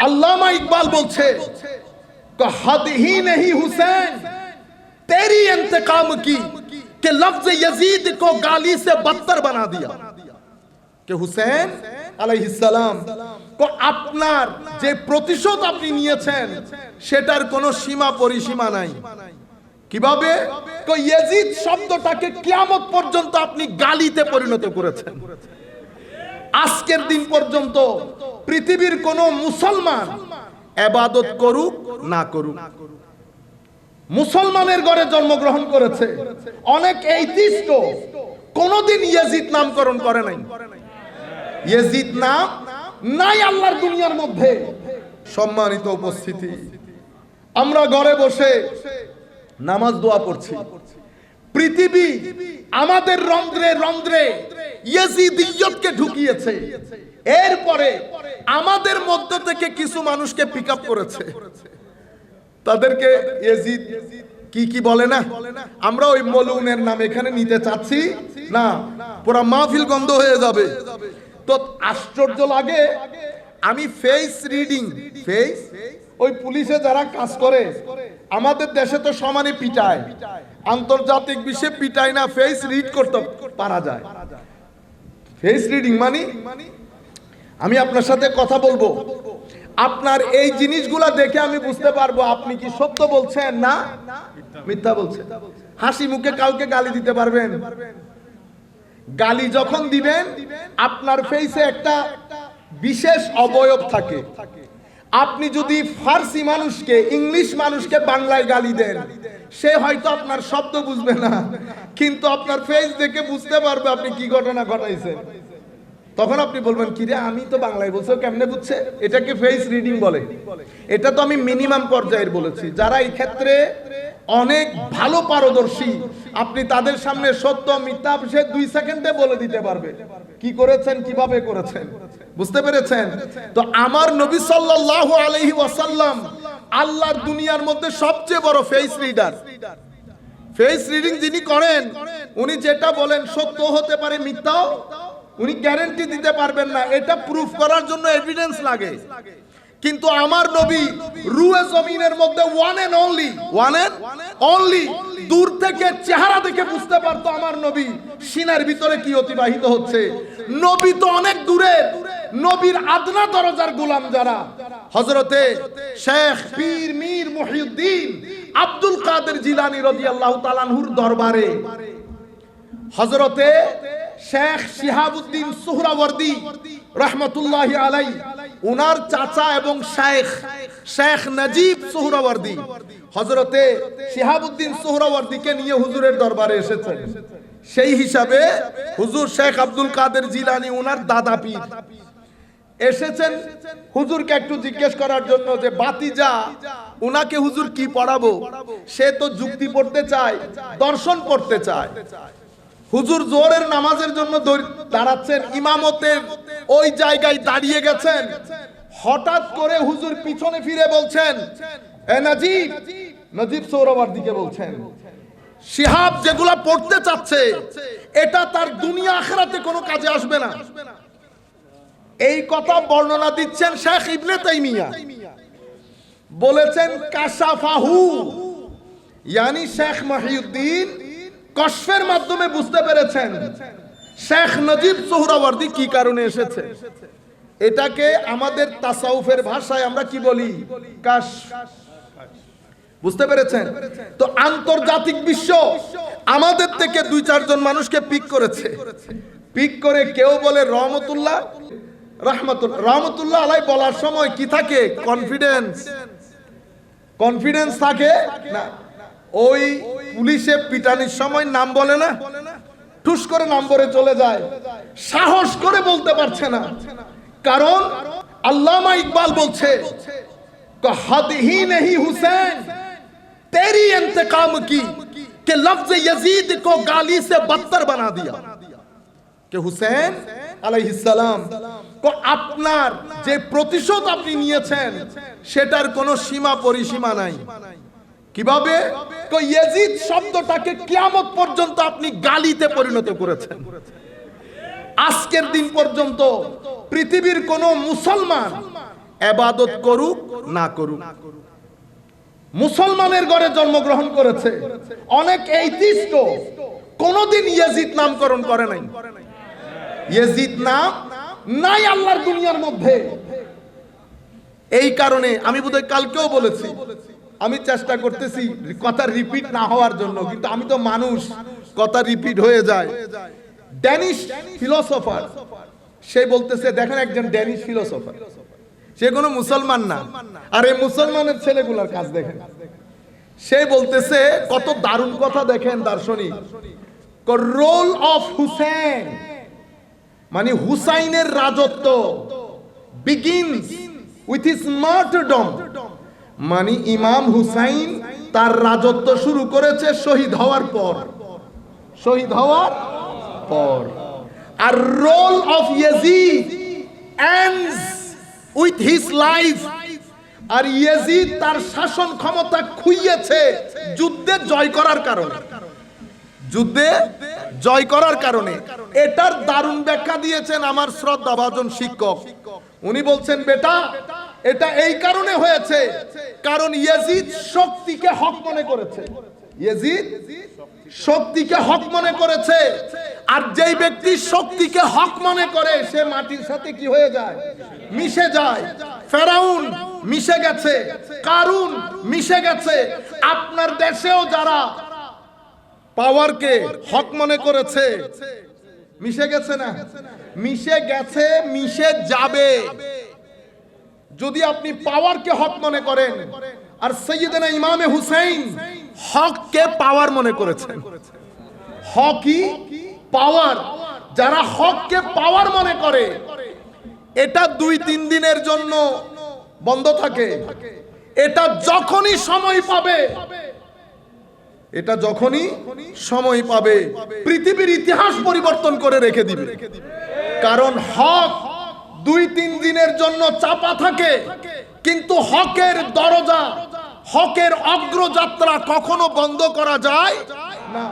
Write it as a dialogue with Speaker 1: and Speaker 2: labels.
Speaker 1: अल्लामा इकबाल बोलছে कि हद ही नहीं हुसैन तेरी इंतकाम की कि लफ्ज यजीद को गाली से बदतर बना दिया कि हुसैन আলাইহিসসালাম को আপনার যে প্রতিশোধ আপনি নিয়েছেন সেটার কোনো সীমা পরিসীমা নাই কিভাবে কো ইয়াজিদ শব্দটাকে কিয়ামত পর্যন্ত আপনি গালিতে পরিণত করেছেন আজকের দিন পর্যন্ত পৃথিবীর কোন মুসলমান ইবাদত করুক না করুক মুসলমানের ঘরে জন্মগ্রহণ করেছে অনেক এইথিস্ট কোনদিন ইয়াজিদ নামকরণ করে নাই ইয়াজিদ নাম নাই আল্লাহর দুনিয়ার মধ্যে সম্মানিত উপস্থিতি আমরা ঘরে বসে নামাজ দোয়া পড়ছি পৃথিবী আমাদের রন্ধ্রে রন্ধ্রে ইয়াজিদিয়তকে ঢুকিয়েছে এরপরে আমাদের মধ্য থেকে কিছু মানুষকে পিকআপ করেছে তাদেরকে ইয়াজিদ কি কি বলে না আমরা ওই মলউনের নাম এখানে নিতে চাচ্ছি না পুরো মাহফিল গন্ধ হয়ে যাবে তো আশ্চর্য লাগে আমি ফেস রিডিং ফেস ওই পুলিশে যারা কাজ করে আমাদের দেশে তো সমানে পিটায় আন্তর্জাতিক বিষয়ে পিটায় না ফেস রিড করতে পারা যায় ফেস রিডিং মানে আমি আপনার সাথে কথা বলবো আপনার এই জিনিসগুলা দেখে আমি বুঝতে পারবো আপনি কি সত্য বলছেন না মিথ্যা বলছেন হাসি মুখে কাউকে গালি দিতে পারবেন গালি যখন দিবেন আপনার ফেসে একটা বিশেষ অবয়ব থাকে আপনি যদি ফার্সি মানুষকে ইংলিশ মানুষকে বাংলায় গালি দেন সে হয়তো আপনার শব্দ বুঝবে না কিন্তু আপনার ফেস দেখে বুঝতে পারবে আপনি কি ঘটনা ঘটাইছেন তখন আপনি বলবেন কি রে আমি তো বাংলায় বলছি কেমনে বুঝছে এটাকে ফেস রিডিং বলে এটা তো আমি মিনিমাম পর্যায়ের বলেছি যারা এই ক্ষেত্রে অনেক ভালো পারদর্শী আপনি তাদের সামনে সত্য মিথ্যা সে 2 সেকেন্ডে বলে দিতে পারবে কি করেছেন কিভাবে করেছেন বুঝতে পেরেছেন তো আমার নবী সাল্লাল্লাহু আলাইহি ওয়াসাল্লাম আল্লাহর দুনিয়ার মধ্যে সবচেয়ে বড় ফেস রিডার ফেস রিডিং যিনি করেন উনি যেটা বলেন সত্য হতে পারে মিথ্যাও উনি গ্যারান্টি দিতে পারবেন না এটা প্রুফ করার জন্য এভিডেন্স লাগে কিন্তু আমার নবী রুয়ে জমিনের মধ্যে ওয়ান এন্ড অনলি দূর থেকে চেহারা দেখে বুঝতে পারতো আমার নবী সিনার ভিতরে কি অতিবাহিত হচ্ছে নবী তো অনেক দূরে নবীর আদনা দরজার গোলাম যারা হযরতে শেখ পীর মীর মুহিউদ্দিন আব্দুল কাদের জিলানী রাদিয়াল্লাহু তাআলা আনহুর দরবারে হযরতে শেখ শিহাবুদ্দিন সুহরাওয়ার্দী রাহমাতুল্লাহি আলাইহি উনার চাচা এবং শেখ নজিব সুহরাওয়ার্দী হযরতে শিহাবুদ্দিন সুহরাওয়ার্দীকে নিয়ে হুজুরের দরবারে এসেছেন সেই হিসাবে হুজুর শেখ আব্দুল কাদের জিলানী উনার দাদা পীর এসেছেন হুজুরকে একটু জিজ্ঞেস করার জন্য যে বাতিজা উনাকে হুজুর কি পড়াবো সে তো যুক্তি পড়তে চায় দর্শন পড়তে চায় হুজুর জোহরের নামাজের জন্য দাঁড়াচ্ছেন ইমামতের ওই জায়গায় দাঁড়িয়ে গেছেন হঠাৎ করে হুজুর পিছনে ফিরে বলছেন এ নজিব সোহরাওয়ার্দীকে বলছেন শিহাব যেগুলা পড়তে চাচ্ছে এটা তার দুনিয়া আখিরাতে কোনো কাজে আসবে না এই কথা বর্ণনা দিচ্ছেন শেখ ইবনে তাইমিয়া বলেছেন কাশাফাহু yani শেখ মহিউদ্দিন কশফের মাধ্যমে বুঝতে পেরেছেন শেখ নজিব সোহরাওয়ার্দী কি কারণে এসেছে এটাকে আমাদের তাসাউফের ভাষায় আমরা কি বলি কাশফ বুঝতে পেরেছেন তো আন্তর্জাতিক বিশ্ব আমাদের থেকে 2-4 জন মানুষকে পিক করেছে পিক করে কেউ বলে রহমতুল্লাহ আলাইহি বলার সময় কি থাকে কনফিডেন্স থাকে না ওই পুলিশে পিটানির সময় নাম বলে না ঠুস করে নম্বরে চলে যায় সাহস করে বলতে পারছে না কারণ আল্লামা ইকবাল বলছে হদ হি नहीं हुसैन तेरी इंतकाम की कि लफ्ज यजीद को गाली से बदतर बना दिया कि हुसैन আলাইহিসসালাম को আপনার যে প্রতিশোধ আপনি নিয়েছেন সেটার কোনো সীমা পরিসীমা নাই কিভাবে কো ইয়াজিদ শব্দটাকে কিয়ামত পর্যন্ত আপনি গালিতে পরিণত করেছেন আজকের দিন পর্যন্ত পৃথিবীর কোন মুসলমান ইবাদত করুক না করুক। মুসলমানের ঘরে জন্মগ্রহণ করেছে, অনেক এইথিস্ট কোনদিন ইয়াজিদ নামকরণ করে নাই। ইয়াজিদ নাম নাই আল্লাহর দুনিয়ার মধ্যে। এই কারণে আমি বোধহয় কালকেও বলেছি, আমি চেষ্টা করতেছি কথা রিপিট না হওয়ার জন্য, কিন্তু আমি তো মানুষ, কথা রিপিট হয়ে যায়। ড্যানিশ ফিলোসোফার সে বলতেছে, দেখেন একজন ড্যানিশ ফিলোসোফার, সে কোনো মুসলমান না, আর এই মুসলমানের ছেলেগুলোর কাজ দেখেন। সে বলতেছে কত দারুণ কথা, দেখেন দার্শনিক, রোল অফ হুসেন মানে হুসাইনের রাজত্ব বিগিনস উইথ হিজ মার্টারডম, মানে ইমাম হুসাইন তার রাজত্ব শুরু করেছে শহীদ হওয়ার পর, শহীদ হওয়ার পর। আর rule of Yazid ends with his life, আর ইয়াজিদ তার শাসন ক্ষমতা খুইয়েছে যুদ্ধে জয় করার কারণে, যুদ্ধে জয় করার কারণে। এটার দারুণ ব্যাখ্যা দিয়েছেন আমার শ্রদ্ধাভাজন শিক্ষক। উনি বলছেন, বেটা এটা এই কারণে হয়েছে কারণ ইয়াজিদ শক্তিকে হক মনে করেছে, ইয়াজিদ শক্তিকে হক মনে করেছে। আর যেই ব্যক্তি শক্তিকে হক মনে করে সে মাটির সাথে কি হয়ে যায়, মিশে যায়। ফেরাউন মিশে গেছে, কারুন মিশে গেছে। আপনার দেশেও যারা পাওয়ারকে হক মনে করেছে মিশে গেছে না, মিশে গেছে, মিশে যাবে। যদি আপনি পাওয়ারকে হক মনে করেন, আর সাইয়েদনা ইমামে হুসাইন হককে পাওয়ার মনে করেছেন, হকই পাওয়ার। যারা হককে পাওয়ার মনে করে এটা 2-3 দিনের জন্য বন্ধ থাকে, এটা যখনই সময় পাবে, এটা যখনই সময় পাবে পৃথিবীর ইতিহাস পরিবর্তন করে রেখে দিবে। কারণ হক 2-3 দিনের জন্য চাপা থাকে, কিন্তু হকের দরজা, হকের অগ্রযাত্রা কখনো বন্ধ করা যায় না।